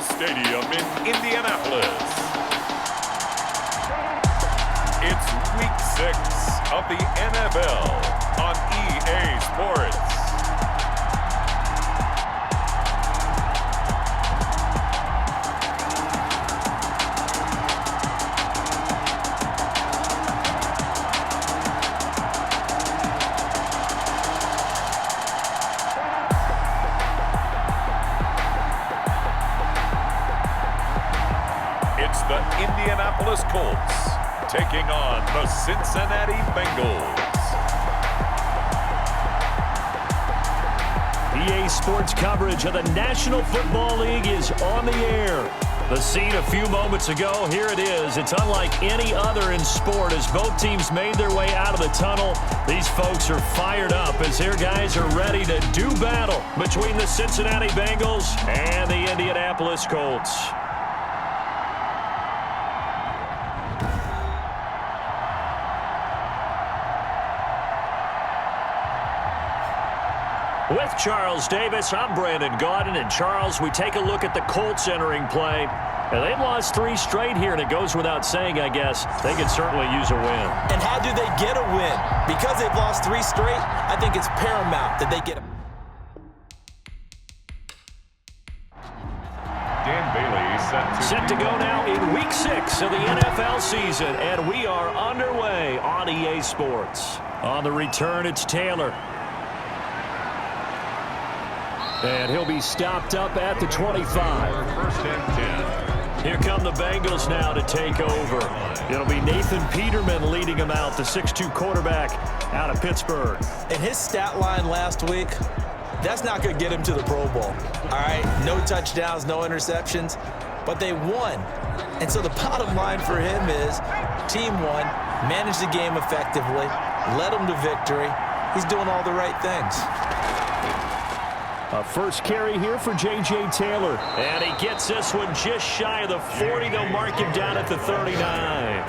Bengals Stadium in Indianapolis. It's Week 6 of the NFL on EA Sports. It's the Indianapolis Colts taking on the Cincinnati Bengals. EA Sports coverage of the National Football League is on the air. The scene a few moments ago, here it is. It's unlike any other in sport as both teams made their way out of the tunnel. These folks are fired up as their guys are ready to do battle between the Cincinnati Bengals and the Indianapolis Colts. With Charles Davis, I'm Brandon Gaudin. And Charles, we take a look at the Colts entering play. And they've lost 3 straight here, and it goes without saying, I guess, they could certainly use a win. And how do they get a win? Because they've lost 3 straight, I think it's paramount that they get a... Dan Bailey Set to go now in Week 6 of the NFL season, and we are underway on EA Sports. On the return, it's Taylor. And he'll be stopped up at the 25. First and 10. Here come the Bengals now to take over. It'll be Nathan Peterman leading them out, the 6'2 quarterback out of Pittsburgh. And his stat line last week, that's not going to get him to the Pro Bowl. All right, no touchdowns, no interceptions, but they won. And so the bottom line for him is team won, managed the game effectively, led them to victory. He's doing all the right things. A first carry here for J.J. Taylor. And he gets this one just shy of the 40. They'll mark him down at the 39.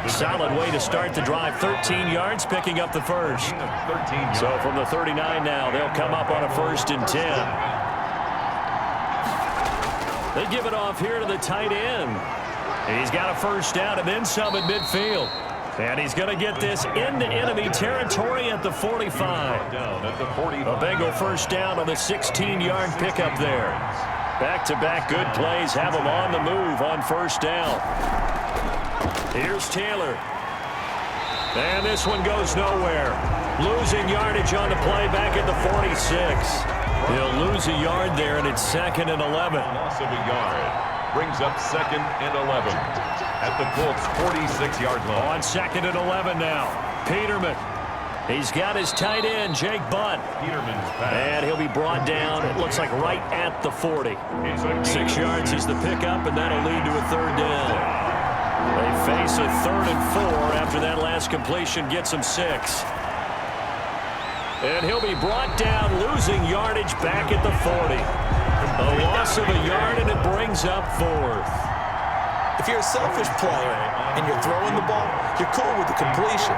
Solid way to start the drive. 13 yards, picking up the first. So from the 39 now, they'll come up on a 1st and 10. They give it off here to the tight end. He's got a first down and then some at midfield. And he's going to get this into enemy territory at the 45. A Bengal first down on the 16-yard pickup there. Back-to-back good plays have him on the move on first down. Here's Taylor. And this one goes nowhere. Losing yardage on the play back at the 46. He'll lose a yard there, and it's 2nd and 11. Loss of a yard. Brings up 2nd and 11 at the Colts' 46-yard line. On 2nd and 11 now. Peterman. He's got his tight end, Jake Butt. Peterman's pass. And he'll be brought down, it looks like right at the 40. 6 yards is the pickup, and that'll lead to a 3rd down. They face a 3rd and 4 after that last completion gets him 6. And he'll be brought down, losing yardage back at the 40. A loss of a yard, and it brings up 4th. If you're a selfish player and you're throwing the ball, you're cool with the completion.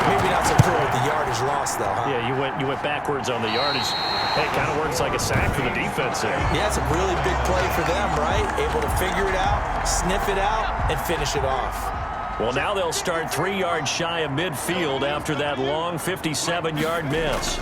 Maybe not so cool with the yardage loss, though, huh? Yeah, you went backwards on the yardage. Hey, it kind of works like a sack for the defense there. Yeah, it's a really big play for them, right? Able to figure it out, sniff it out, and finish it off. Well, now they'll start 3 yards shy of midfield after that long 57-yard miss.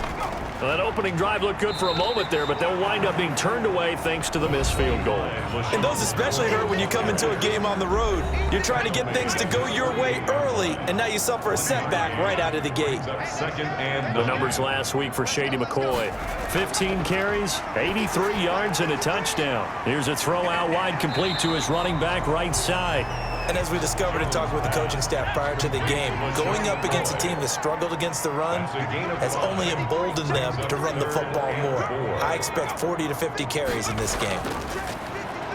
Well, that opening drive looked good for a moment there, but they'll wind up being turned away thanks to the missed field goal. And those especially hurt when you come into a game on the road. You're trying to get things to go your way early, and now you suffer a setback right out of the gate. The numbers last week for Shady McCoy. 15 carries, 83 yards, and a touchdown. Here's a throw out wide complete to his running back right side. And as we discovered in talking with the coaching staff prior to the game, going up against a team that struggled against the run has only emboldened them to run the football more. I expect 40 to 50 carries in this game.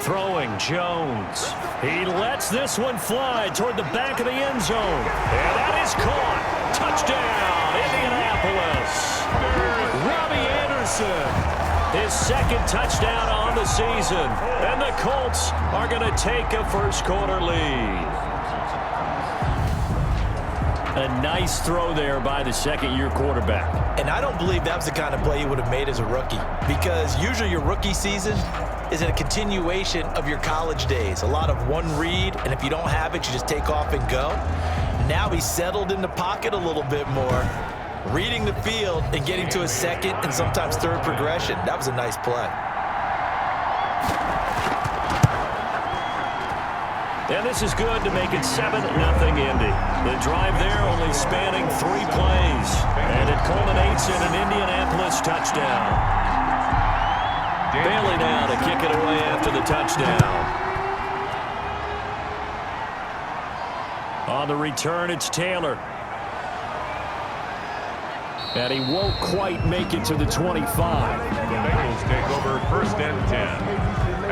Throwing Jones. He lets this one fly toward the back of the end zone. And that is caught. Touchdown, Indianapolis. Robbie Anderson. His 2nd touchdown on the season. And the Colts are going to take a first-quarter lead. A nice throw there by the 2nd-year quarterback. And I don't believe that was the kind of play he would have made as a rookie. Because usually your rookie season, is a continuation of your college days. A lot of one read, and if you don't have it, you just take off and go. Now he's settled in the pocket a little bit more, reading the field and getting to a second and sometimes third progression. That was a nice play. And this is good to make it 7-0 Indy. The drive there only spanning 3 plays. And it culminates in an Indianapolis touchdown. Bailey now to kick it away after the touchdown. On the return, it's Taylor. And he won't quite make it to the 25. The Bengals take over 1st and 10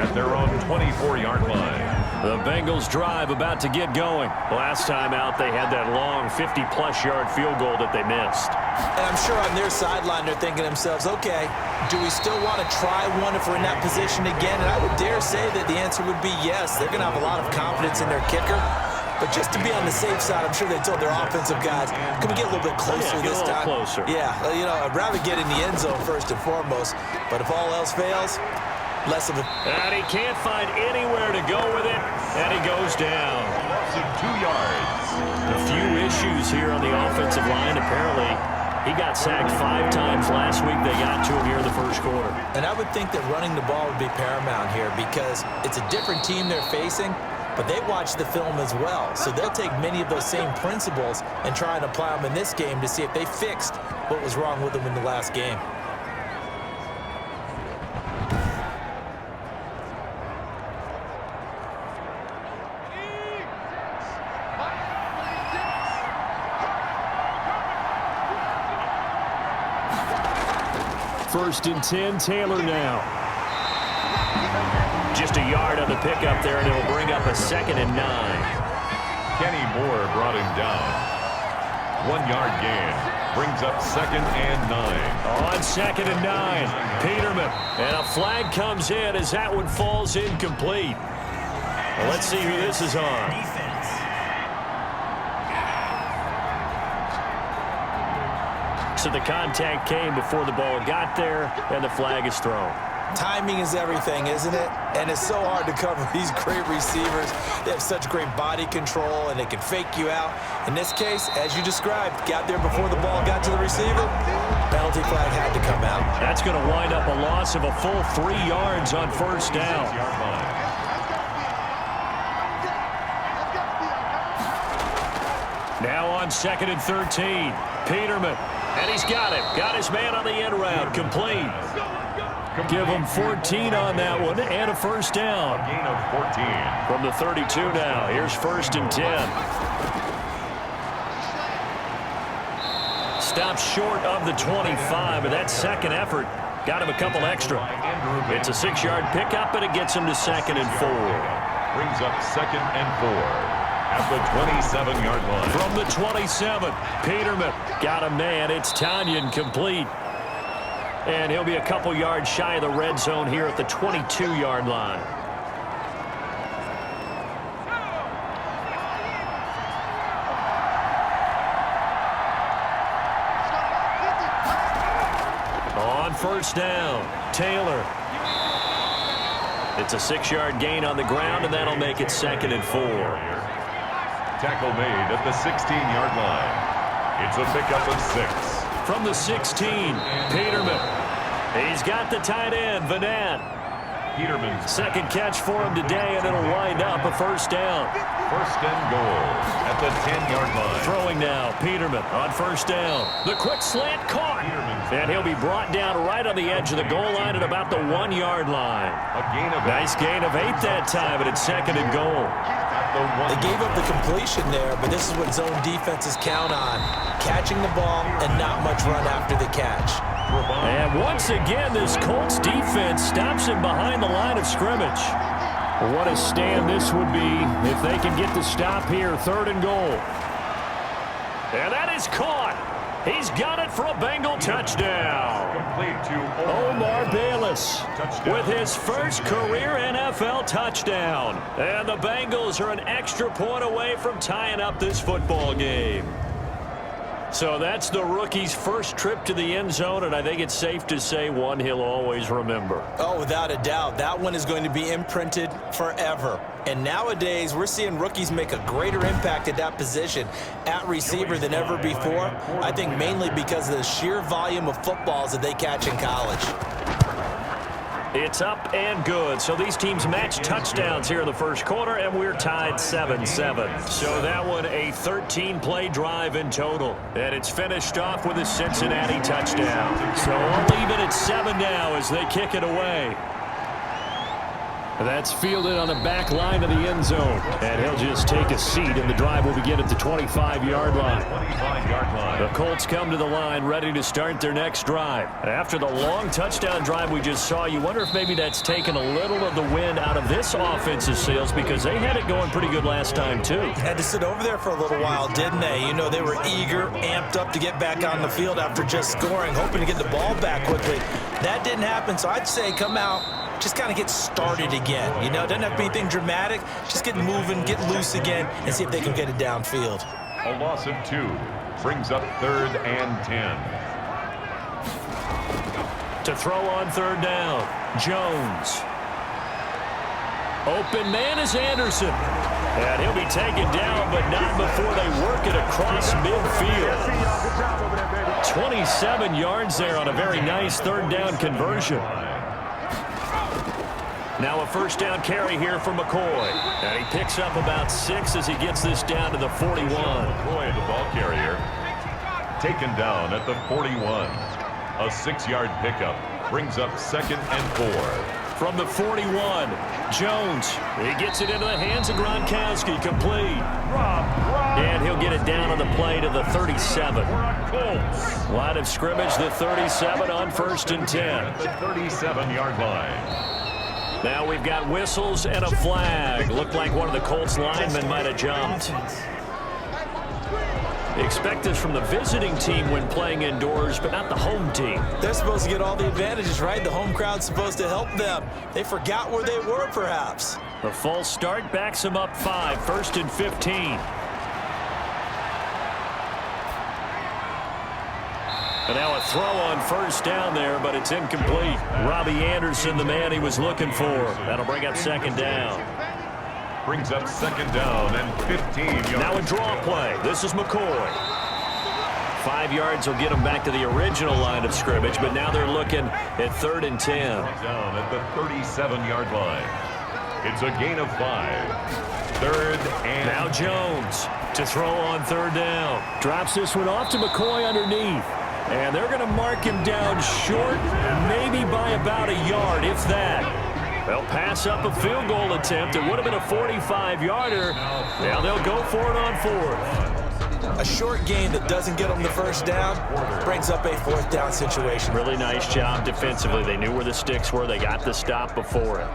at their own 24-yard line. The Bengals drive about to get going. Last time out, they had that long 50-plus yard field goal that they missed. And I'm sure on their sideline, they're thinking to themselves, okay, do we still want to try one if we're in that position again? And I would dare say that the answer would be yes. They're going to have a lot of confidence in their kicker. But just to be on the safe side, I'm sure they told their offensive guys, can we get a little bit closer this time? Closer. Yeah, you know, I'd rather get in the end zone first and foremost. But if all else fails, less of a... And he can't find anywhere to go with it, and he goes down. So 2 yards. A few issues here on the offensive line. Apparently, he got sacked 5 times last week. They got to him here in the first quarter. And I would think that running the ball would be paramount here because it's a different team they're facing, but they watch the film as well. So they'll take many of those same principles and try and apply them in this game to see if they fixed what was wrong with them in the last game. First and 10, Taylor now. Just a yard on the pickup there, and it'll bring up a 2nd and 9. Kenny Moore brought him down. 1-yard gain. Brings up 2nd and 9. On 2nd and 9, Peterman. And a flag comes in as that one falls incomplete. Well, let's see who this is on. So the contact came before the ball got there, and the flag is thrown. Timing is everything, isn't it? And it's so hard to cover these great receivers. They have such great body control, and they can fake you out. In this case, as you described, got there before the ball got to the receiver. Penalty flag had to come out. That's going to wind up a loss of a full 3 yards on first down. Now on 2nd and 13, Peterman. And he's got it. Got his man on the end route. Complete. Give him 14 on that one and a first down. Gain of 14. From the 32 now. Here's 1st and 10. Stops short of the 25, but that second effort got him a couple extra. It's a 6-yard pickup, and it gets him to 2nd and 4. Brings up 2nd and 4. At the 27-yard line. From the 27, Peterman got a man. It's Tanyan complete. And he'll be a couple yards shy of the red zone here at the 22-yard line. On first down, Taylor. It's a 6-yard gain on the ground, and that'll make it 2nd and 4. Tackle made at the 16-yard line. It's a pickup of 6. From the 16, Peterman. He's got the tight end, Vanette. Peterman's second catch for him today, and it'll wind up a first down. 1st and goal at the 10-yard line. Throwing now, Peterman on first down. The quick slant caught. And he'll be brought down right on the edge of the goal line at about the 1-yard line. A gain of 8. Nice gain of 8 that time, and it's 2nd and goal. They gave up the completion there, but this is what zone defenses count on. Catching the ball and not much run after the catch. And once again, this Colts defense stops him behind the line of scrimmage. What a stand this would be if they can get the stop here, 3rd and goal. And that is caught. He's got it for a Bengal touchdown. Complete to Omar Bayless with his first career NFL touchdown. And the Bengals are an extra point away from tying up this football game. So that's the rookie's first trip to the end zone, and I think it's safe to say one he'll always remember. Oh, without a doubt. That one is going to be imprinted forever. And nowadays, we're seeing rookies make a greater impact at that position at receiver than ever before. I think mainly because of the sheer volume of footballs that they catch in college. It's up and good. So these teams match touchdowns here in the first quarter, and we're tied 7-7. So that one a 13-play drive in total. And it's finished off with a Cincinnati touchdown. So we'll leave it at 7 now as they kick it away. That's fielded on the back line of the end zone. And he'll just take a seat, and the drive will begin at the 25-yard line. The Colts come to the line ready to start their next drive. After the long touchdown drive we just saw, you wonder if maybe that's taken a little of the wind out of this offensive sails, because they had it going pretty good last time too. Had to sit over there for a little while, didn't they? You know, they were eager, amped up to get back on the field after just scoring, hoping to get the ball back quickly. That didn't happen, so I'd say come out, just kind of get started again. You know, it doesn't have to be anything dramatic. Just get moving, get loose again, and see if they can get it downfield. A loss of 2 brings up 3rd and 10. To throw on 3rd down, Jones. Open man is Anderson. And he'll be taken down, but not before they work it across midfield. 27 yards there on a very nice 3rd down conversion. Now a 1st down carry here for McCoy. And he picks up about 6 as he gets this down to the 41. McCoy, the ball carrier, taken down at the 41. A 6-yard pickup brings up 2nd and 4. From the 41, Jones. He gets it into the hands of Gronkowski, complete. And he'll get it down on the play to the 37. Line of scrimmage, the 37 on 1st and 10. The 37-yard line. Now we've got whistles and a flag. Looked like one of the Colts linemen might have jumped. Expect this from the visiting team when playing indoors, but not the home team. They're supposed to get all the advantages, right? The home crowd's supposed to help them. They forgot where they were, perhaps. The false start backs them up 5, 1st and 15. And now a throw on 1st down there, but it's incomplete. Robbie Anderson, the man he was looking for. That'll bring up 2nd down. Brings up 2nd down and 15 yards. Now a draw play. This is McCoy. 5 yards will get them back to the original line of scrimmage, but now they're looking at 3rd and 10. Down at the 37-yard line. It's a gain of 5. 3rd and... Now Jones to throw on 3rd down. Drops this one off to McCoy underneath. And they're going to mark him down short, maybe by about a yard, if that. They'll pass up a field goal attempt. It would have been a 45-yarder. Now they'll go for it on 4th. A short gain that doesn't get them the 1st down brings up a 4th down situation. Really nice job defensively. They knew where the sticks were. They got the stop before it.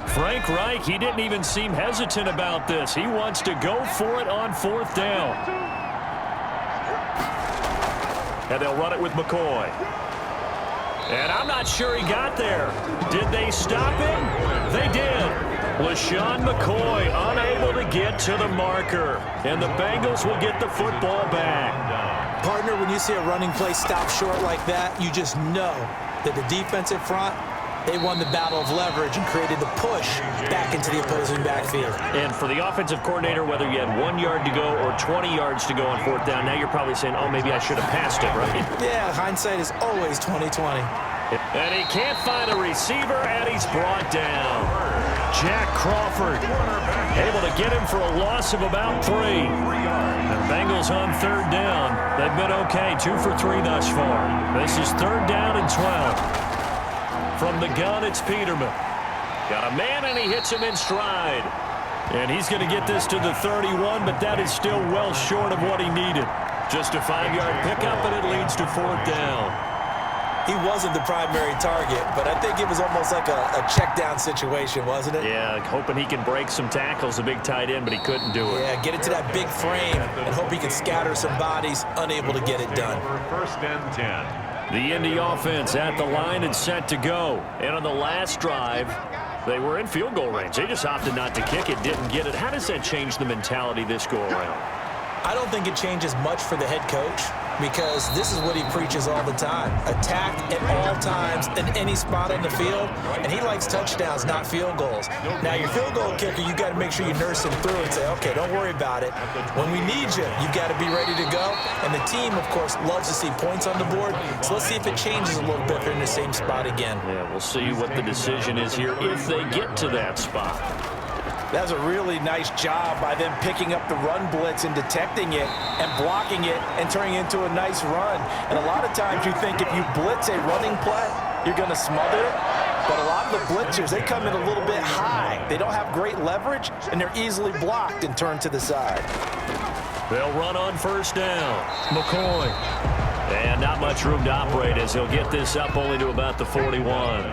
Frank Reich, he didn't even seem hesitant about this. He wants to go for it on 4th down. And they'll run it with McCoy. And I'm not sure he got there. Did they stop him? They did. LaShawn McCoy unable to get to the marker. And the Bengals will get the football back. Partner, when you see a running play stop short like that, you just know that the defensive front, they won the battle of leverage and created the push back into the opposing backfield. And for the offensive coordinator, whether you had 1 yard to go or 20 yards to go on 4th down, now you're probably saying, oh, maybe I should have passed it, right? Yeah, hindsight is always 20/20. And he can't find a receiver, and he's brought down. Jack Crawford able to get him for a loss of about 3. The Bengals on 3rd down. They've been okay, 2 for 3 thus far. This is 3rd down and 12. From the gun, it's Peterman. Got a man, and he hits him in stride. And he's going to get this to the 31, but that is still well short of what he needed. Just a 5-yard pickup, and it leads to 4th down. He wasn't the primary target, but I think it was almost like a check down situation, wasn't it? Yeah, hoping he can break some tackles, a big tight end, but he couldn't do it. Yeah, get it to that big frame and hope he can scatter some bodies, unable to get it done. 1st and 10. The Indy offense at the line and set to go. And on the last drive, they were in field goal range. They just opted not to kick it, didn't get it. How does that change the mentality this go around? I don't think it changes much for the head coach because this is what he preaches all the time. Attack at all times in any spot on the field, and he likes touchdowns, not field goals. Now, your field goal kicker, you got to make sure you nurse him through and say, okay, don't worry about it. When we need you, you've got to be ready to go. And the team, of course, loves to see points on the board. So let's see if it changes a little bit if they're in the same spot again. Yeah, we'll see what the decision is here if they get to that spot. That's a really nice job by them picking up the run blitz and detecting it and blocking it and turning it into a nice run. And a lot of times you think if you blitz a running play, you're going to smother it. But a lot of the blitzers, they come in a little bit high. They don't have great leverage, and they're easily blocked and turned to the side. They'll run on first down. McCoy. And not much room to operate as he'll get this up only to about the 41.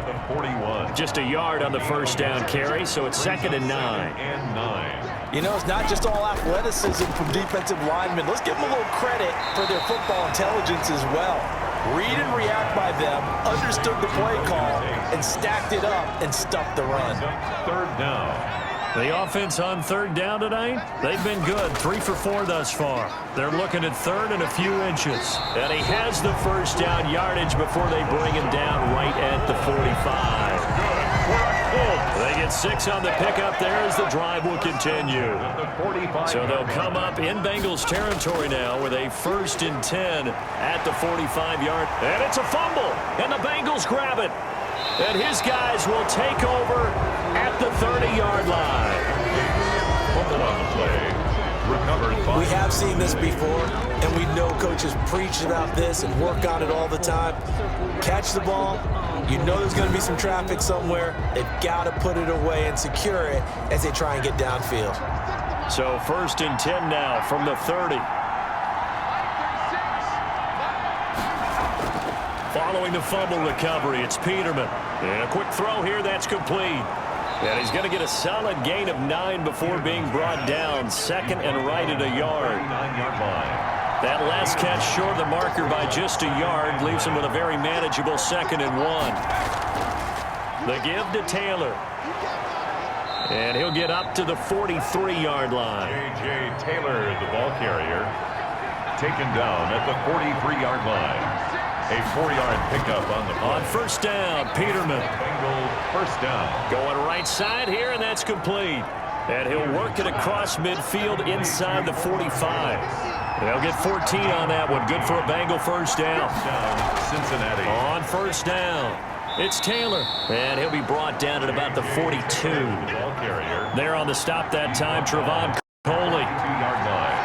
Just a yard on the first down carry, so it's 2nd and 9. You know, it's not just all athleticism from defensive linemen. Let's give them a little credit for their football intelligence as well. Read and react by them, understood the play call, and stacked it up and stuffed the run. 3rd down. The offense on 3rd down tonight, they've been good. 3 for 4 thus far. They're looking at 3rd and a few inches. And he has the first down yardage before they bring him down right at the 45. They get 6 on the pickup there as the drive will continue. So they'll come up in Bengals territory now with a 1st and 10 at the 45-yard. And it's a fumble, and the Bengals grab it. And his guys will take over at the 30-yard line. We have seen this before, and we know coaches preach about this and work on it all the time. Catch the ball. You know there's going to be some traffic somewhere. They've got to put it away and secure it as they try and get downfield. So 1st and 10 now from the 30. Following the fumble recovery, it's Peterman. And a quick throw here, that's complete. And he's going to get a solid gain of 9 before being brought down. 2nd and right at a yard. That last catch short of the marker by just a yard leaves him with a very manageable 2nd and 1. The give to Taylor. And he'll get up to the 43-yard line. J.J. Taylor, the ball carrier, taken down at the 43-yard line. A 4-yard pickup on the play. On first down, Peterman. Bengals first down. Going right side here, and that's complete. And he'll work it across midfield inside the 45. They'll get 14 on that one. Good for a Bengal first down. Cincinnati. On first down, it's Taylor. And he'll be brought down at about the 42. Ball carrier. There on the stop that time, Trevon Coley. 2-yard line.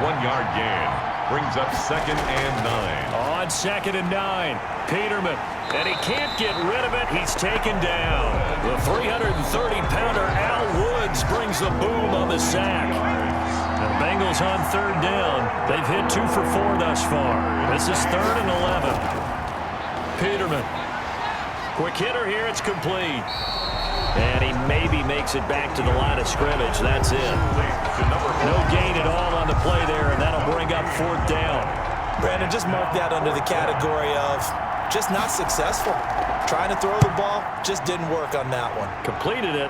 1-yard gain. Brings up 2nd and 9. On 2nd and 9, Peterman. And he can't get rid of it. He's taken down. The 330-pounder Al Woods brings the boom on the sack. The Bengals on 3rd down. They've hit 2 for 4 thus far. This is 3rd and 11. Peterman. Quick hitter here. It's complete. And he maybe makes it back to the line of scrimmage. That's it. No gain at all on the play there, and that'll bring up 4th down. Brandon, just mark that under the category of just not successful. Trying to throw the ball, just didn't work on that one. Completed it.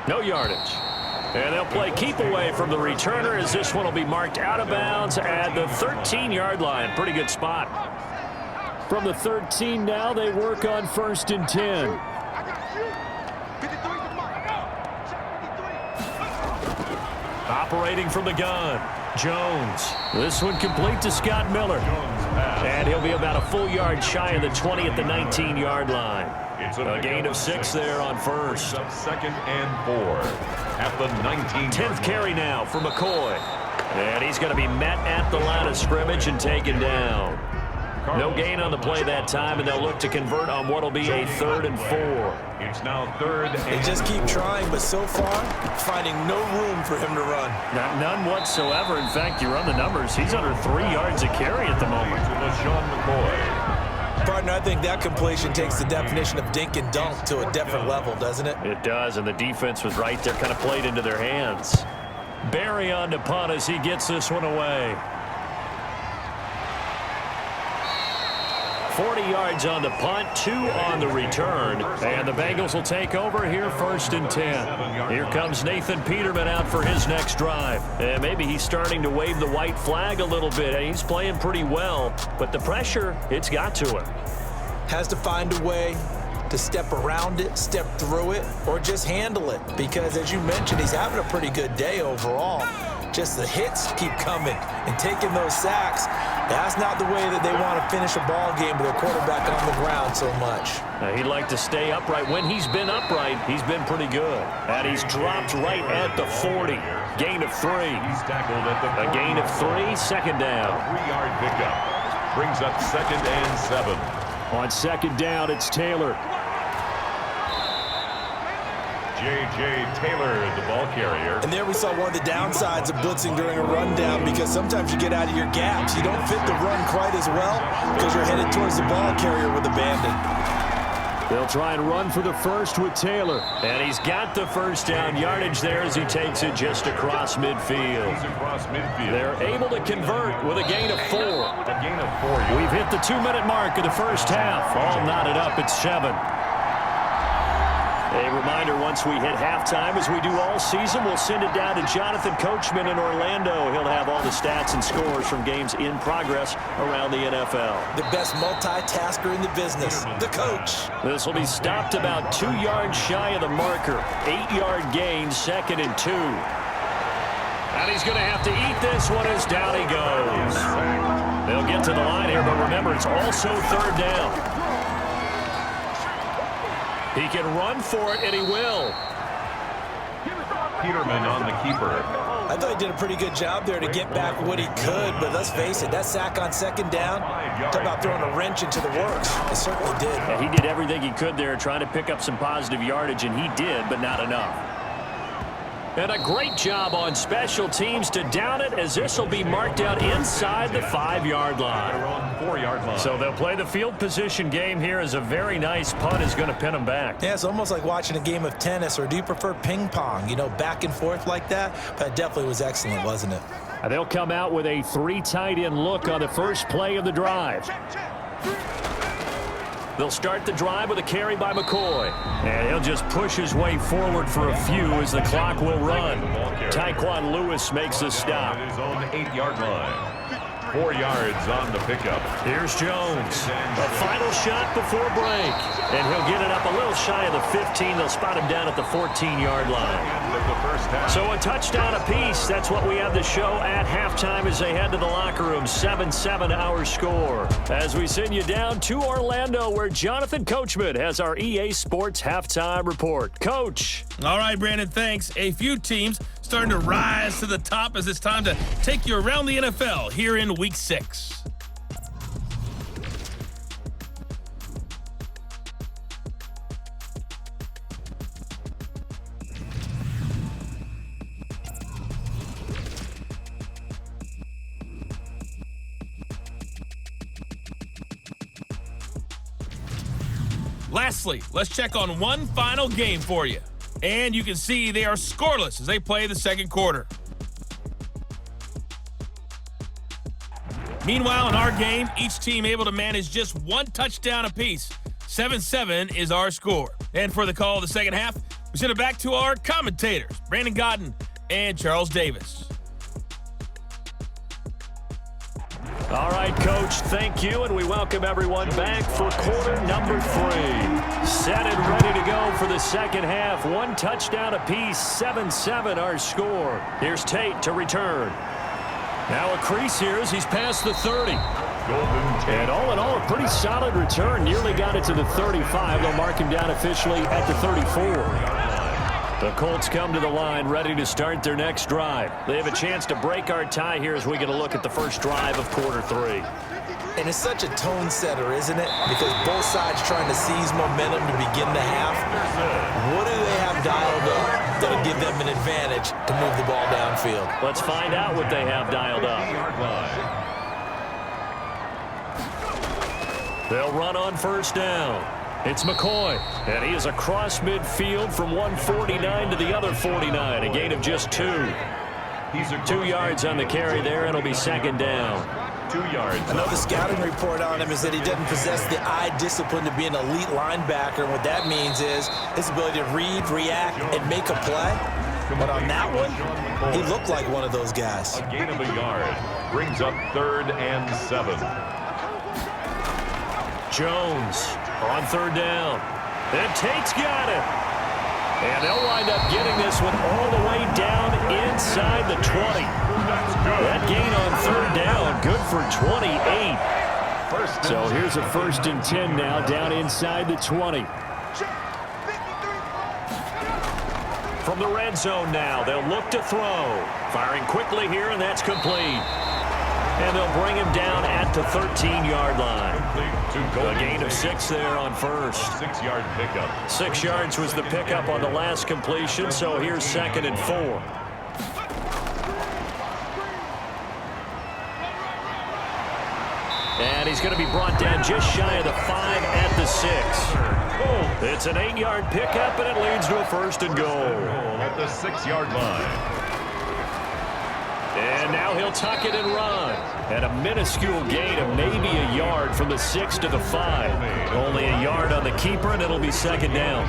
No yardage. And they'll play keep away from the returner as this one will be marked out of bounds at the 13-yard line. Pretty good spot. From the 13 now, they work on 1st and 10. Operating from the gun, Jones. This one complete to Scott Miller. And he'll be about a full yard shy of the 20 at the 19-yard line. A gain of 6 there on first. 2nd and 4 at the 19. 10th carry now for McCoy. And he's going to be met at the line of scrimmage and taken down. No gain on the play that time, and they'll look to convert on what will be a 3rd and 4. It's now 3rd and They just keep trying, but so far, finding no room for him to run. None whatsoever. In fact, you run the numbers. He's under 3 yards a carry at the moment. LaShawn McCoy. Partner, I think that completion takes the definition of dink and dunk to a different level, doesn't it? It does, and the defense was right there, kind of played into their hands. Barry on to punt as he gets this one away. 40 yards on the punt, 2 on the return. And the Bengals will take over here 1st and 10. Here comes Nathan Peterman out for his next drive. And maybe he's starting to wave the white flag a little bit. And he's playing pretty well. But the pressure, it's got to him. Has to find a way to step around it, step through it, or just handle it. Because as you mentioned, he's having a pretty good day overall. Just the hits keep coming and taking those sacks. That's not the way that they want to finish a ball game with their quarterback on the ground so much. He'd like to stay upright. When he's been upright, he's been pretty good. And he's dropped right at the 40. Gain of 3. He's tackled at the A gain of 3, 2nd down. 3-yard pickup. Brings up 2nd and 7. On 2nd down, it's Taylor. J.J. Taylor, the ball carrier. And there we saw one of the downsides of blitzing during a rundown, because sometimes you get out of your gaps. You don't fit the run quite as well because you're headed towards the ball carrier with abandon. They'll try and run for the first with Taylor. And he's got the 1st down yardage there as he takes it just across midfield. He's across midfield. They're able to convert with a gain of 4. A gain of 4. We've hit the 2-minute mark of the first half. All knotted up at 7. A reminder, once we hit halftime, as we do all season, we'll send it down to Jonathan Coachman in Orlando. He'll have all the stats and scores from games in progress around the NFL. The best multitasker in the business, the coach. This will be stopped about 2 yards shy of the marker. 8-yard gain, 2nd and 2. And he's going to have to eat this one as down he goes. They'll get to the line here, but remember, it's also 3rd down. He can run for it, and he will. Peterman on the keeper. I thought he did a pretty good job there to get back what he could, but let's face it, that sack on 2nd down, talk about throwing a wrench into the works. It certainly did. Yeah, he did everything he could there, trying to pick up some positive yardage, and he did, but not enough. And a great job on special teams to down it, as this will be marked out inside the 5-yard line. 4-yard line. So they'll play the field position game here, as a very nice punt is going to pin them back. Yeah, it's almost like watching a game of tennis, or do you prefer ping pong? You know, back and forth like that? But it definitely was excellent, wasn't it? And they'll come out with a 3 tight end look on the first play of the drive. They'll start the drive with a carry by McCoy. And he'll just push his way forward for a few as the clock will run. Tyquan Lewis makes the stop. His own 8-yard line. 4 yards on the pickup. Here's Jones. A final shot before break. And he'll get it up a little shy of the 15. They'll spot him down at the 14-yard line. So a touchdown apiece. That's what we have to show at halftime as they head to the locker room. 7-7 our score. As we send you down to Orlando, where Jonathan Coachman has our EA Sports halftime report. Coach. All right, Brandon, thanks. A few teams starting to rise to the top as it's time to take you around the NFL here in Week 6. Lastly, let's check on one final game for you. And you can see they are scoreless as they play the 2nd quarter. Meanwhile, in our game, each team able to manage just 1 touchdown apiece. 7-7 is our score. And for the call of the 2nd half, we send it back to our commentators, Brandon Godden and Charles Davis. All right, Coach, thank you, and we welcome everyone back for quarter number 3. Set and ready to go for the 2nd half. 1 touchdown apiece, 7-7 our score. Here's Tate to return. Now a crease here as he's past the 30. And all in all, a pretty solid return. Nearly got it to the 35. They'll mark him down officially at the 34. The Colts come to the line ready to start their next drive. They have a chance to break our tie here as we get a look at the first drive of quarter 3. And it's such a tone setter, isn't it? Because both sides trying to seize momentum to begin the half. What do they have dialed up that'll give them an advantage to move the ball downfield? Let's find out what they have dialed up. They'll run on 1st down. It's McCoy, and he is across midfield from 149 to the other 49, a gain of just 2. 2 yards on the carry there, and it'll be 2nd down. 2 yards. I know the scouting report on him is that he doesn't possess the eye discipline to be an elite linebacker. And what that means is his ability to read, react, and make a play. But on that one, he looked like one of those guys. A gain of a yard brings up 3rd and 7. Jones on 3rd down. And Tate's got it. And they'll wind up getting this one all the way down inside the 20. That gain on 3rd down, good for 28. So here's a 1st and 10 now down inside the 20. From the red zone now, they'll look to throw. Firing quickly here, and that's complete. And they'll bring him down at the 13-yard line. A gain of 6 there on 1st. 6-yard pickup. 6 yards was the pickup on the last completion, so here's 2nd and 4. And he's going to be brought down just shy of the 5 at the 6. It's an 8-yard pickup, and it leads to a 1st and goal. At the 6-yard line. And now he'll tuck it and run. And a minuscule gain of maybe a yard from the 6 to the 5. Only a yard on the keeper, and it'll be 2nd down.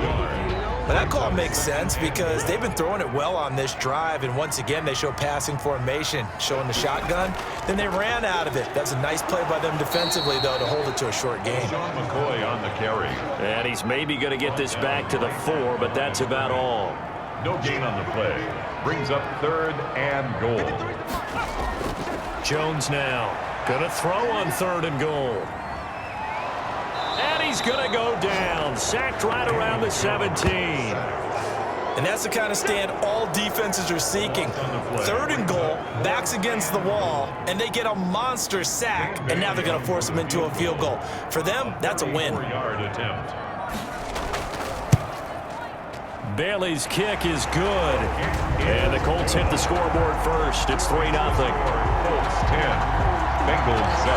But that call makes sense because they've been throwing it well on this drive, and once again they show passing formation, showing the shotgun. Then they ran out of it. That's a nice play by them defensively, though, to hold it to a short game. Sean McCoy on the carry. And he's maybe going to get this back to the 4, but that's about all. No gain on the play. Brings up 3rd and goal. Jones now going to throw on 3rd and goal. And he's going to go down. Sacked right around the 17. And that's the kind of stand all defenses are seeking. 3rd and goal, backs against the wall, and they get a monster sack, and now they're going to force them into a field goal. For them, that's a win. 4-yard attempt. Bailey's kick is good. And the Colts hit the scoreboard first. It's 3-0. Colts 10, Bengals 7.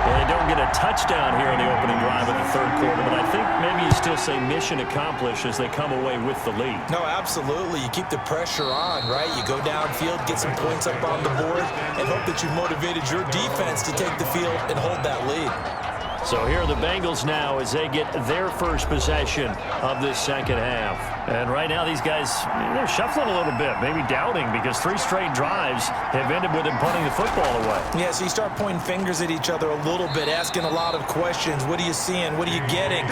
Well, they don't get a touchdown here in the opening drive of the 3rd quarter, but I think maybe you still say mission accomplished as they come away with the lead. No, absolutely. You keep the pressure on, right? You go downfield, get some points up on the board, and hope that you motivated your defense to take the field and hold that lead. So here are the Bengals now as they get their first possession of this 2nd half. And right now these guys, they're shuffling a little bit, maybe doubting because 3 straight drives have ended with them punting the football away. Yeah, so you start pointing fingers at each other a little bit, asking a lot of questions. What are you seeing? What are you getting?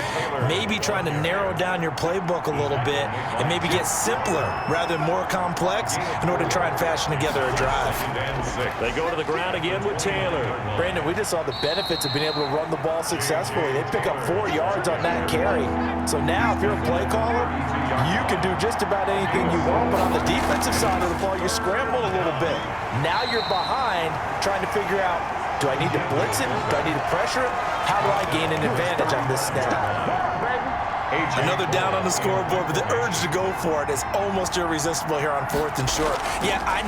Maybe trying to narrow down your playbook a little bit and maybe get simpler rather than more complex in order to try and fashion together a drive. They go to the ground again with Taylor. Brandon, we just saw the benefits of being able to run the ball successfully. They pick up 4 yards on that carry. So now if you're a play caller, you can do just about anything you want, but on the defensive side of the ball, you scramble a little bit. Now you're behind trying to figure out, do I need to blitz him? Do I need to pressure him? How do I gain an advantage on this snap? Another down on the scoreboard, but the urge to go for it is almost irresistible here on 4th and short. Yeah, I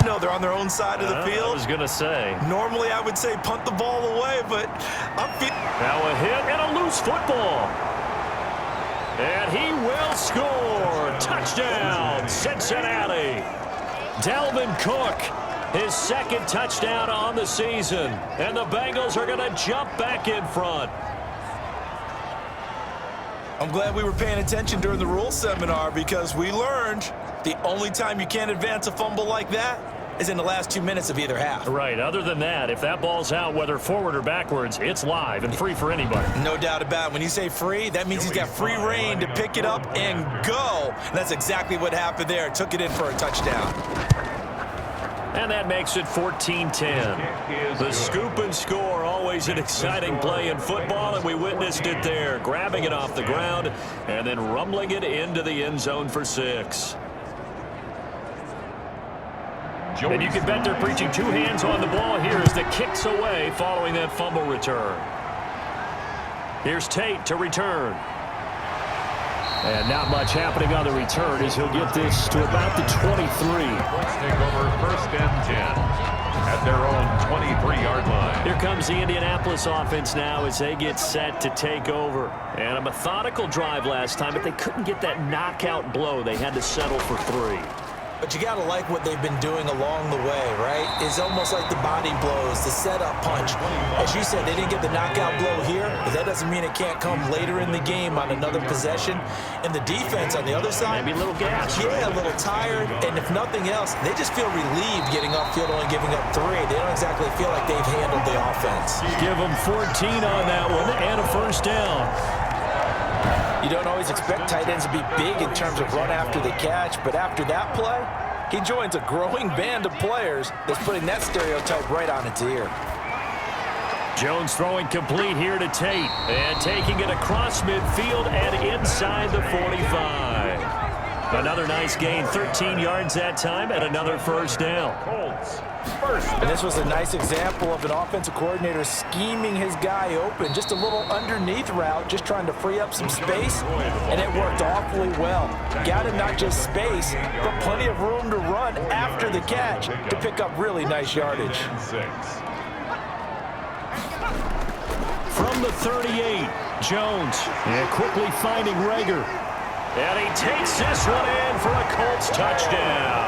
know they're on their own side of the field. I was going to say. Normally I would say punt the ball away, but I'm feeling... Now a hit and a loose football. And he will score. Touchdown, Cincinnati. Dalvin Cook, his 2nd touchdown on the season. And the Bengals are going to jump back in front. I'm glad we were paying attention during the rules seminar because we learned the only time you can't advance a fumble like that is in the last 2 minutes of either half. Right. Other than that, if that ball's out, whether forward or backwards, it's live and free for anybody. No doubt about it. When you say free, that means he's got free reign to pick it up and go. And that's exactly what happened there. Took it in for a touchdown. And that makes it 14-10. The scoop and score, always an exciting play in football, and we witnessed it there, grabbing it off the ground and then rumbling it into the end zone for 6. And you can bet they're preaching 2 hands on the ball here as the kick's away following that fumble return. Here's Tate to return. And not much happening on the return as he'll get this to about the 23. Let's take over 1st and 10 at their own 23-yard line. Here comes the Indianapolis offense now as they get set to take over. And a methodical drive last time, but they couldn't get that knockout blow. They had to settle for 3. But you got to like what they've been doing along the way, right? It's almost like the body blows, the setup punch. As you said, they didn't get the knockout blow here, but that doesn't mean it can't come later in the game on another possession. And the defense on the other side, maybe a little gas. Yeah, a little tired. And if nothing else, they just feel relieved getting upfield, only giving up 3. They don't exactly feel like they've handled the offense. Give them 14 on that one and a first down. You don't always expect tight ends to be big in terms of run after the catch, but after that play, he joins a growing band of players that's putting that stereotype right on its ear. Jones throwing complete here to Tate, and taking it across midfield and inside the 45. Another nice gain, 13 yards that time, and another first down. Colts. And this was a nice example of an offensive coordinator scheming his guy open. Just a little underneath route, just trying to free up some space, and it worked awfully well. Got him not just space, but plenty of room to run after the catch to pick up really nice yardage. From the 38, Jones, and quickly finding Rager. And he takes this one in for a Colts touchdown.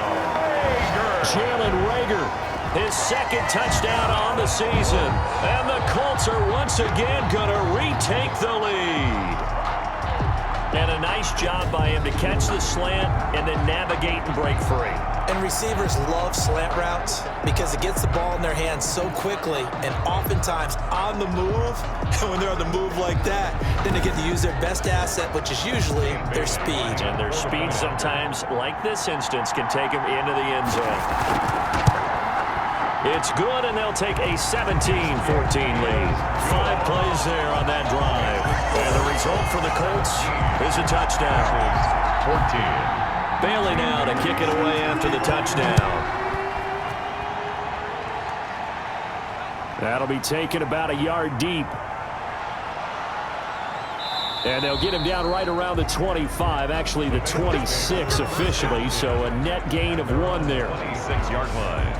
Jalen Rager, his second touchdown on the season. And the Colts are once again going to retake the lead. And a nice job by him to catch the slant and then navigate and break free. And receivers love slant routes because it gets the ball in their hands so quickly and oftentimes on the move. And when they're on the move like that, then they get to use their best asset, which is usually their speed. And their speed sometimes, like this instance, can take them into the end zone. It's good, and they'll take a 17-14 lead. 5 plays there on that drive. And the result for the Colts is a touchdown. 14. Bailey now to kick it away after the touchdown. That'll be taken about a yard deep. And they'll get him down right around the 25, actually the 26 officially, so a net gain of 1 there. 26-yard line.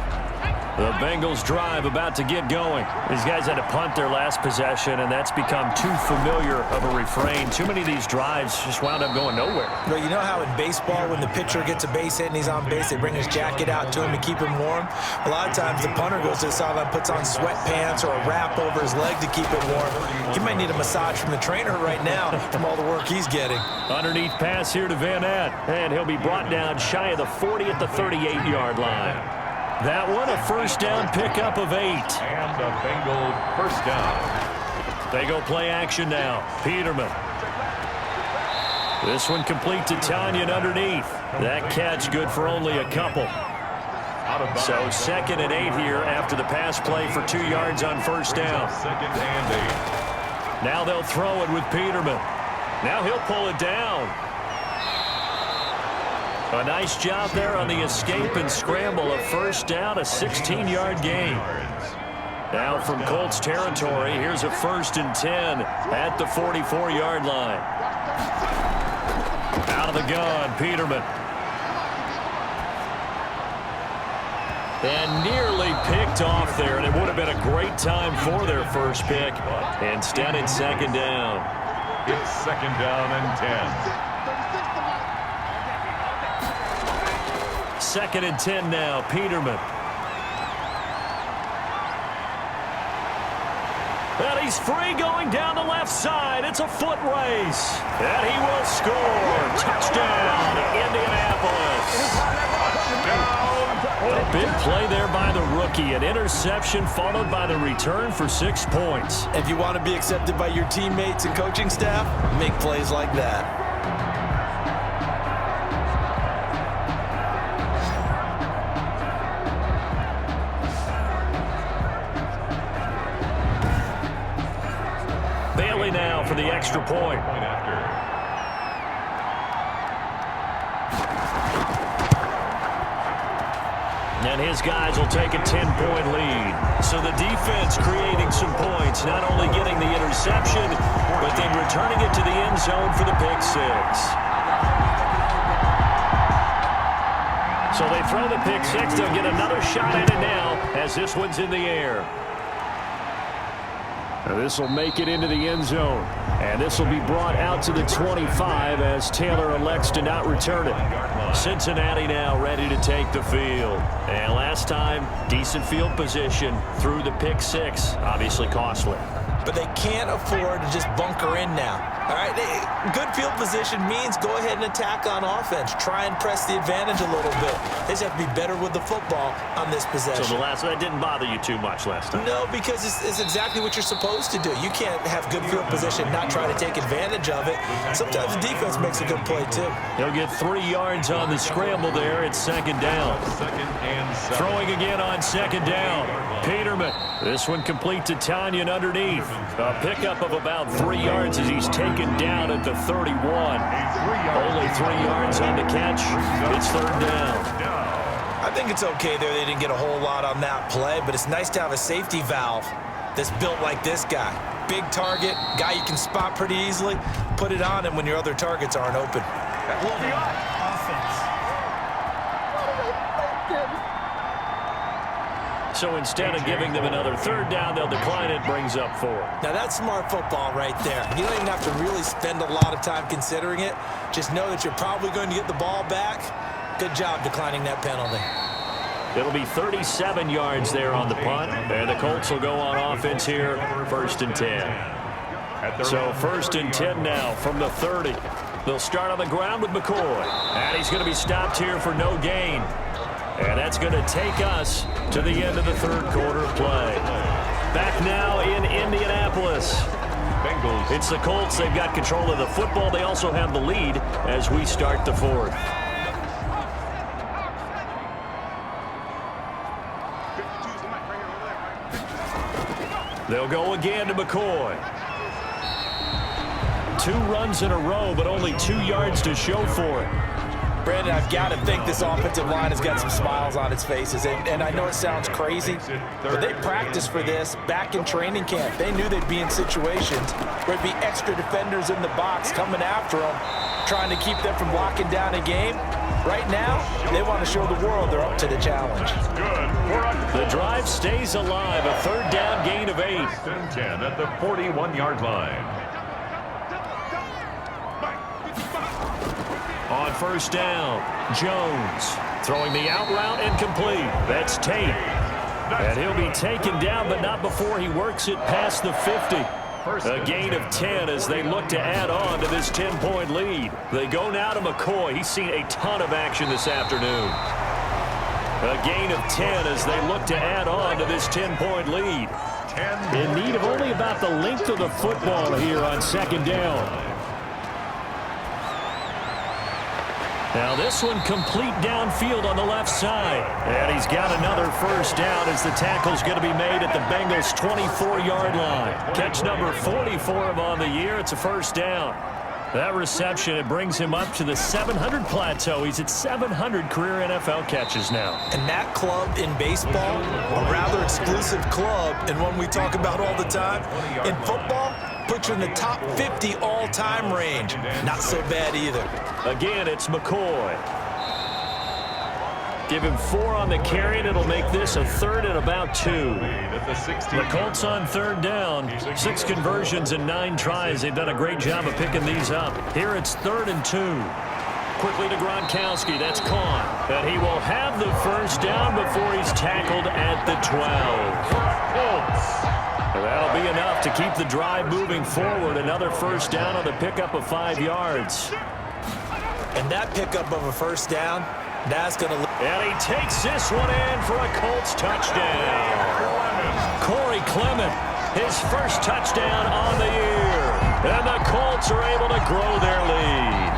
The Bengals drive about to get going. These guys had to punt their last possession, and that's become too familiar of a refrain. Too many of these drives just wound up going nowhere. But you know how in baseball, when the pitcher gets a base hit and he's on base, they bring his jacket out to him to keep him warm? A lot of times the punter goes to the sideline, puts on sweatpants or a wrap over his leg to keep it warm. He might need a massage from the trainer right now from all the work he's getting. Underneath pass here to Van Ness, and he'll be brought down shy of the 40 at the 38-yard line. That one, a first down pickup of 8. And a Bengal first down. They go play action now. Peterman. This one complete to Tanyan underneath. That catch good for only a couple. So 2nd and 8 here after the pass play for 2 yards on first down. 2nd and 8. Now they'll throw it with Peterman. Now he'll pull it down. A nice job there on the escape and scramble. A first down, a 16-yard gain. Now from Colts territory, here's a 1st and 10 at the 44-yard line. Out of the gun, Peterman. And nearly picked off there, and it would have been a great time for their first pick. Instead, it's 2nd down. It's 2nd down and 10. 2nd and 10 now, Peterman. And he's free going down the left side. It's a foot race. And he will score. Touchdown, Indianapolis. A big play there by the rookie. An interception followed by the return for 6 points. If you want to be accepted by your teammates and coaching staff, make plays like that. Bailey now for the extra point. And his guys will take a 10-point lead. So the defense creating some points, not only getting the interception, but then returning it to the end zone for the pick 6. So they throw the pick 6. They'll get another shot at it now as this one's in the air. This will make it into the end zone. And this will be brought out to the 25 as Taylor elects to not return it. Cincinnati now ready to take the field. And last time, decent field position through the pick six. Obviously costly. But they can't afford to just bunker in now. All right, good field position means go ahead and attack on offense. Try and press the advantage a little bit. They just have to be better with the football on this possession. So that didn't bother you too much last time? No, because it's exactly what you're supposed to do. You can't have good field position, not try to take advantage of it. Sometimes the defense makes a good play, too. He'll get 3 yards on the scramble there. It's second down. Throwing again on second down. Peterman. This one complete to Tanyan underneath. A pickup of about 3 yards as he's taken down at the 31. Only 3 yards on the catch. It's third down. I think it's okay there. They didn't get a whole lot on that play, but it's nice to have a safety valve that's built like this guy. Big target, guy you can spot pretty easily. Put it on him when your other targets aren't open. So instead of giving them another third down, they'll decline it, brings up 4. Now that's smart football right there. You don't even have to really spend a lot of time considering it. Just know that you're probably going to get the ball back. Good job declining that penalty. It'll be 37 yards there on the punt. And the Colts will go on offense here, 1st and 10. So 1st and 10 now from the 30. They'll start on the ground with McCoy. And he's going to be stopped here for no gain. And that's going to take us to the end of the third quarter play. Back now in Indianapolis. Bengals. It's the Colts. They've got control of the football. They also have the lead as we start the fourth. They'll go again to McCoy. 2 runs in a row, but only 2 yards to show for it. Brandon, I've got to think this offensive line has got some smiles on its faces. And I know it sounds crazy, but they practiced for this back in training camp. They knew they'd be in situations where there'd be extra defenders in the box coming after them, trying to keep them from locking down a game. Right now, they want to show the world they're up to the challenge. The drive stays alive. A third down gain of 8. 10 at the 41-yard line. On first down, Jones throwing the out route incomplete. That's Tate. And he'll be taken down, but not before he works it past the 50. A gain of 10 as they look to add on to this 10-point lead. They go now to McCoy. He's seen a ton of action this afternoon. A gain of 10 as they look to add on to this 10-point lead. In need of only about the length of the football here on second down. Now this one complete downfield on the left side. And he's got another first down as the tackle's going to be made at the Bengals' 24-yard line. Catch number 40 for him on the year. It's a first down. That reception, it brings him up to the 700 plateau. He's at 700 career NFL catches now. And that club in baseball, a rather exclusive club, and one we talk about all the time. In football, puts you in the top 50 all-time range. Not so bad either. Again, it's McCoy. Give him 4 on the carry, and it'll make this a third and about 2. The Colts on third down. 6 conversions and 9 tries. They've done a great job of picking these up. Here it's 3rd and 2. Quickly to Gronkowski. That's caught. And he will have the first down before he's tackled at the 12. That'll be enough to keep the drive moving forward. Another first down on the pickup of 5 yards. And that pickup of a first down, that's going to... And he takes this one in for a Colts touchdown. Corey Clement, his first touchdown on the year. And the Colts are able to grow their lead.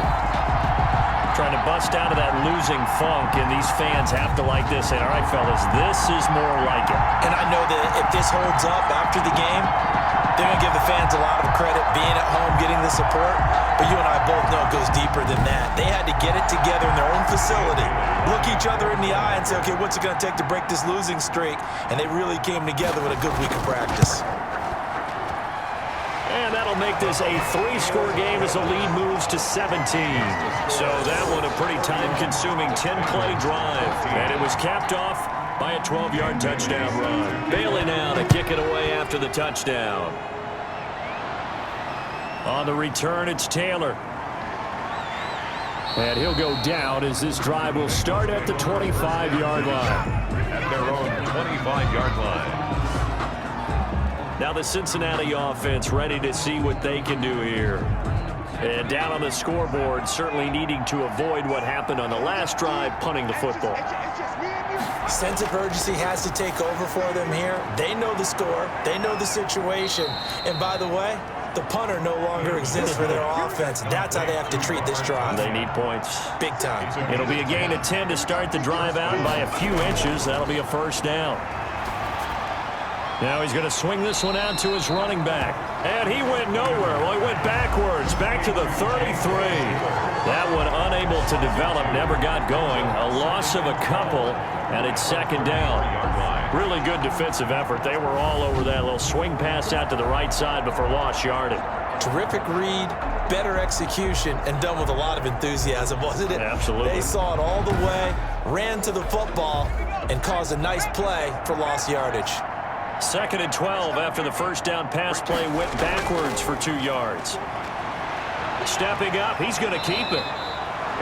Trying to bust out of that losing funk, and these fans have to like this. And all right, fellas, this is more like it. And I know that if this holds up after the game, they're going to give the fans a lot of credit being at home, getting the support. But you and I both know it goes deeper than that. They had to get it together in their own facility, look each other in the eye and say, okay, what's it going to take to break this losing streak? And they really came together with a good week of practice. And that'll make this a 3-score game as the lead moves to 17. So that one a pretty time-consuming 10-play drive. And it was capped off by a 12-yard touchdown run. Bailey now to kick it away after the touchdown. On the return, it's Taylor. And he'll go down as this drive will start at the 25-yard line. At their own 25-yard line. Now the Cincinnati offense ready to see what they can do here. And down on the scoreboard, certainly needing to avoid what happened on the last drive, punting the football. Sense of urgency has to take over for them here. They know the score. They know the situation. And by the way, the punter no longer exists for their offense. That's how they have to treat this drive. They need points. Big time. It'll be a gain of 10 to start the drive out by a few inches. That'll be a first down. Now he's going to swing this one out to his running back. And he went nowhere. Well, he went backwards, back to the 33. That one unable to develop, never got going. A loss of a couple, and it's second down. Really good defensive effort. They were all over that little swing pass out to the right side before lost yardage. Terrific read, better execution, and done with a lot of enthusiasm, wasn't it? Absolutely. They saw it all the way, ran to the football, and caused a nice play for lost yardage. 2nd and 12 after the first down pass play went backwards for 2 yards. Stepping up, he's going to keep it.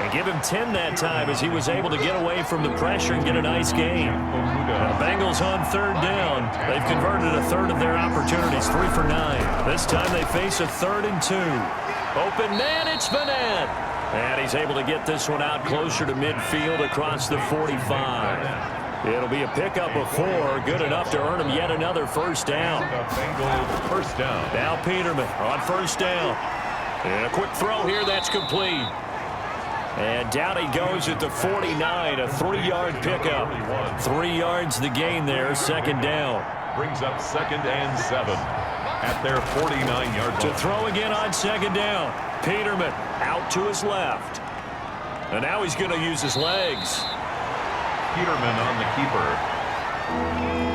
And give him 10 that time as he was able to get away from the pressure and get a nice gain. Now, Bengals on 3rd down. They've converted a third of their opportunities, 3 for 9. This time they face a 3rd and 2. Open man, it's Madden. And he's able to get this one out closer to midfield across the 45. It'll be a pickup of 4, good enough to earn him yet another first down. First down. Now Peterman on first down. And a quick throw here, that's complete. And down he goes at the 49, a 3-yard pickup. 3 yards the gain there, second down. Brings up 2nd and 7 at their 49-yard line. To throw again on second down. Peterman out to his left. And now he's going to use his legs. Peterman on the keeper.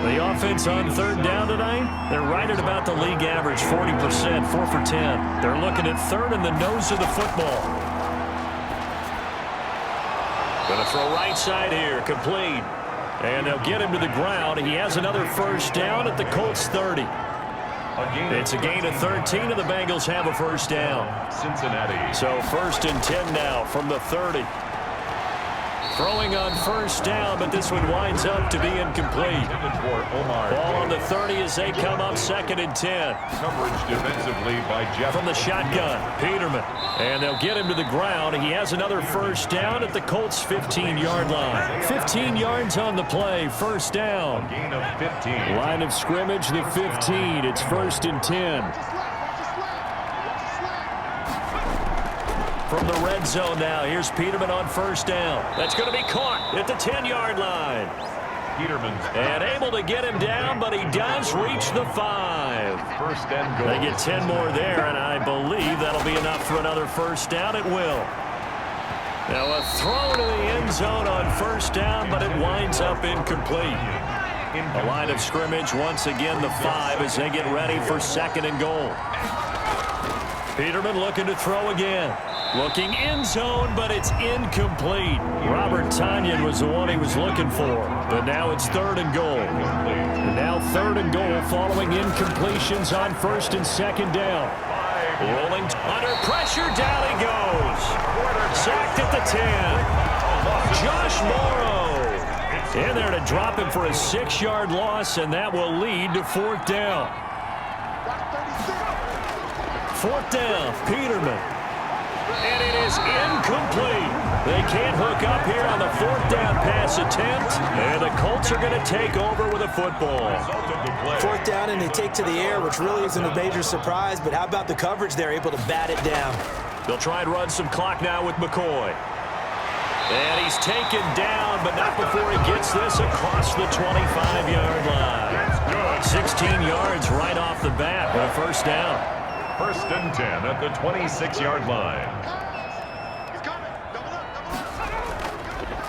The offense on 3rd down tonight, they're right at about the league average, 40%, 4 for 10. They're looking at 3rd in the nose of the football. Going to throw right side here, complete. And they'll get him to the ground. He has another first down at the Colts 30. It's a gain of 13, and the Bengals have a first down. Cincinnati. So 1st and 10 now from the 30. Throwing on first down, but this one winds up to be incomplete. Ball on the 30 as they come up 2nd and 10. Coverage defensively by Jeff. From the shotgun, Peterman. And they'll get him to the ground. He has another first down at the Colts 15-yard line. 15 yards on the play, first down. Gain of 15. Line of scrimmage, the 15. It's 1st and 10. From the red zone now, here's Peterman on first down. That's going to be caught at the 10-yard line. Peterman. And able to get him down, but he does reach the 5. First and goal. They get 10 more there, and I believe that'll be enough for another first down. It will. Now a throw to the end zone on first down, but it winds up incomplete. The line of scrimmage, once again, the 5 as they get ready for 2nd and goal. Peterman looking to throw again. Looking end zone, but it's incomplete. Robert Tonyan was the one he was looking for. But now it's 3rd and goal. And now 3rd and goal following incompletions on 1st and 2nd down. Rolling under pressure, down he goes. Sacked at the 10. Josh Morrow in there to drop him for a 6-yard loss, and that will lead to 4th down. 4th down, Peterman. And it is incomplete. They can't hook up here on the 4th down pass attempt. And the Colts are going to take over with a football. 4th down, and they take to the air, which really isn't a major surprise. But how about the coverage there, able to bat it down? They'll try and run some clock now with McCoy. And he's taken down, but not before he gets this across the 25-yard line. 16 yards right off the bat with a first down. 1st and 10 at the 26-yard line.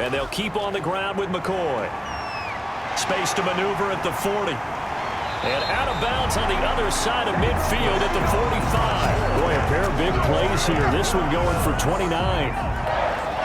And they'll keep on the ground with McCoy. Space to maneuver at the 40. And out of bounds on the other side of midfield at the 45. Boy, a pair of big plays here. This one going for 29.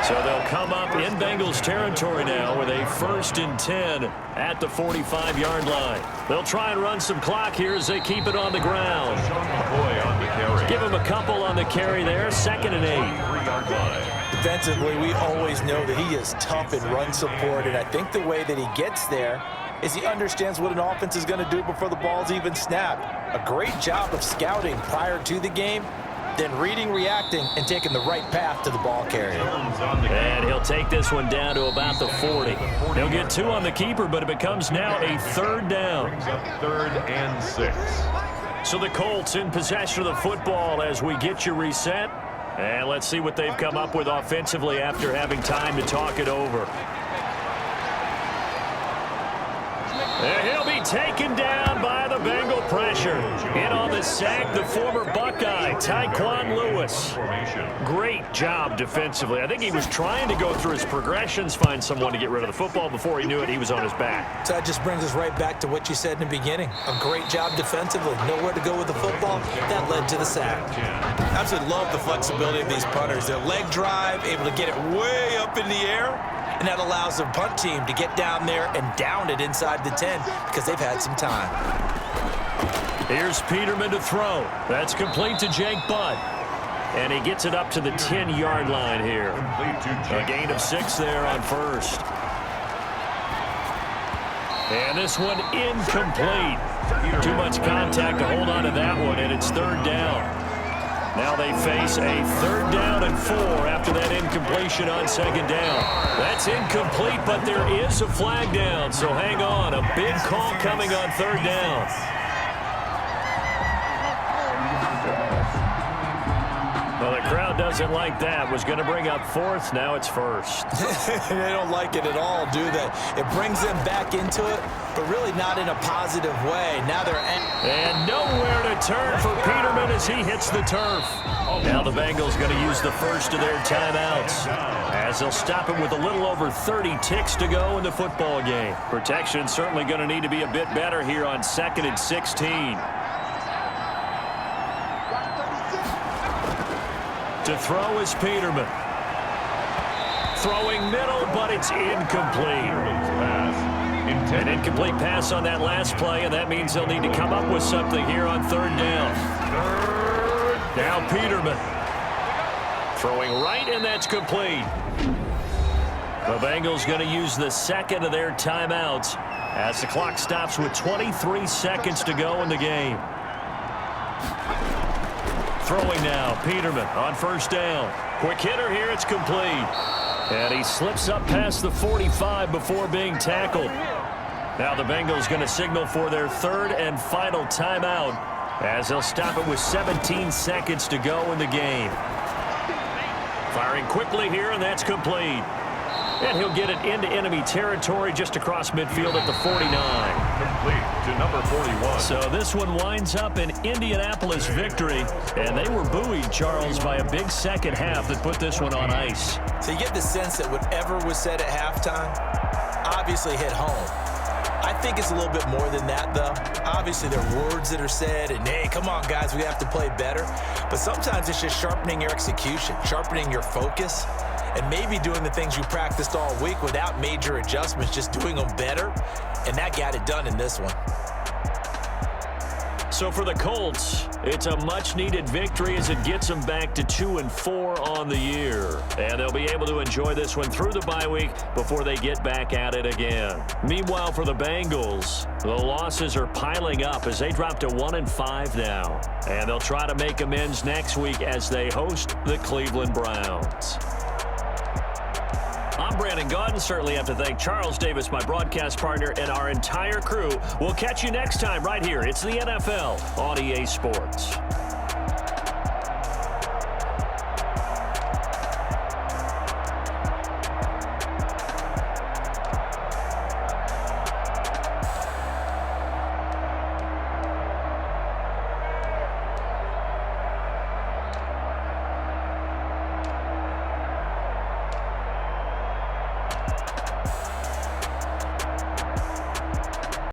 So they'll come up in Bengals territory now with a 1st and 10 at the 45-yard line. They'll try and run some clock here as they keep it on the ground. Sean McCoy on the carry. Give him a couple on the carry there. 2nd and 8. 3-yard line. Defensively, we always know that he is tough in run support, and I think the way that he gets there is he understands what an offense is going to do before the ball's even snapped. A great job of scouting prior to the game, then reading, reacting, and taking the right path to the ball carrier. And he'll take this one down to about the 40. He'll get 2 on the keeper, but it becomes now a 3rd down. Brings up 3rd and 6. So the Colts in possession of the football as we get you reset. And let's see what they've come up with offensively after having time to talk it over. And he'll be taken down by the Bengal pressure. In on the sack, the former Buckeye, Tyquan Lewis. Great job defensively. I think he was trying to go through his progressions, find someone to get rid of the football. Before he knew it, he was on his back. So that just brings us right back to what you said in the beginning. A great job defensively. Nowhere to go with the football. That led to the sack. Absolutely love the flexibility of these punters. Their leg drive, able to get it way up in the air. And that allows the punt team to get down there and down it inside the 10 because they've had some time. Here's Peterman to throw. That's complete to Jake Butt. And he gets it up to the 10-yard line here. A gain of 6 there on 1st. And this one incomplete. Too much contact to hold on to that one, and it's 3rd down. Now they face a 3rd down and 4 after that incompletion on 2nd down. That's incomplete, but there is a flag down, so hang on. A big call coming on 3rd down. Well, the crowd doesn't like that. Was going to bring up 4th. Now it's 1st. They don't like it at all, do they? It brings them back into it, but really not in a positive way. Now they're and nowhere to turn for Peterman as he hits the turf. Now the Bengals going to use the first of their timeouts as they'll stop it with a little over 30 ticks to go in the football game. Protection certainly going to need to be a bit better here on 2nd and 16. To throw is Peterman. Throwing middle, but it's incomplete. An incomplete pass on that last play, and that means they'll need to come up with something here on 3rd down. Now Peterman. Throwing right, and that's complete. The Bengals going to use the 2nd of their timeouts as the clock stops with 23 seconds to go in the game. Throwing now, Peterman on 1st down. Quick hitter here, it's complete. And he slips up past the 45 before being tackled. Now the Bengals going to signal for their 3rd and final timeout as they'll stop it with 17 seconds to go in the game. Firing quickly here, and that's complete. And he'll get it into enemy territory just across midfield at the 49. Complete to number 41. So this one winds up an Indianapolis victory, and they were buoyed, Charles, by a big second half that put this one on ice. So you get the sense that whatever was said at halftime obviously hit home. I think it's a little bit more than that, though. Obviously, there are words that are said, and, hey, come on, guys, we have to play better. But sometimes it's just sharpening your execution, sharpening your focus, and maybe doing the things you practiced all week without major adjustments, just doing them better. And that got it done in this one. So for the Colts, it's a much-needed victory as it gets them back to 2-4 on the year. And they'll be able to enjoy this one through the bye week before they get back at it again. Meanwhile, for the Bengals, the losses are piling up as they drop to 1-5 now. And they'll try to make amends next week as they host the Cleveland Browns. I'm Brandon Gaudin. Certainly have to thank Charles Davis, my broadcast partner, and our entire crew. We'll catch you next time right here. It's the NFL on EA Sports.